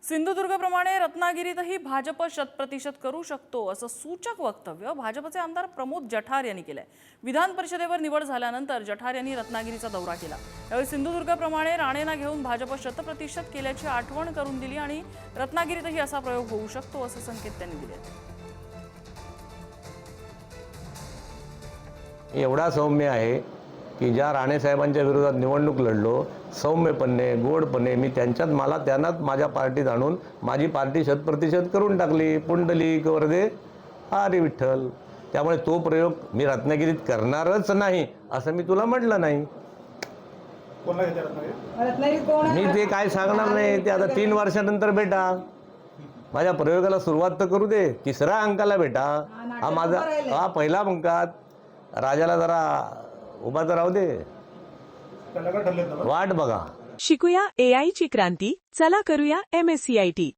सिंधुदुर्गप्रमाणे रत्नागिरीतही भाजप शतप्रतिशत करू शकतो असं सूचक वक्तव्य भाजपचे आमदार प्रमोद जठार यांनी केलंय। विधान परिषदेवर निवड झाल्यानंतर जठार यांनी रत्नागिरीचा दौरा केला। यावेळी सिंधुदुर्गप्रमाणे राणेंना घेऊन भाजप शतप्रतिशत केल्याची आठवण करून दिली आणि रत्नागिरीतही असा प्रयोग होऊ शकतो असे संकेत त्यांनी दिले। एवढा सौम्य आहे की ज्या राणे साहेबांच्या विरोधात निवडणूक लढलो सौम्यपणे गोडपणे मी त्यांनाच माझ्या पार्टीत आणून माझी पार्टी शतप्रतिशत करून टाकली। पुंडलिक वरदे हरी विठ्ठल। त्यामुळे तो प्रयोग मी रत्नागिरीत करणारच नाही असं मी तुला म्हटलं नाही। मी ते काय सांगणार नाही, ते आता 3 वर्षानंतर भेटा। माझ्या प्रयोगाला सुरुवात तर करू दे। 3ऱ्या अंकाला भेटा। हा पहिला अंकात राजाला जरा उभा तर राहू दे, वाट बघा। शिकूया AI ची क्रांती, चला करूया MSCIT।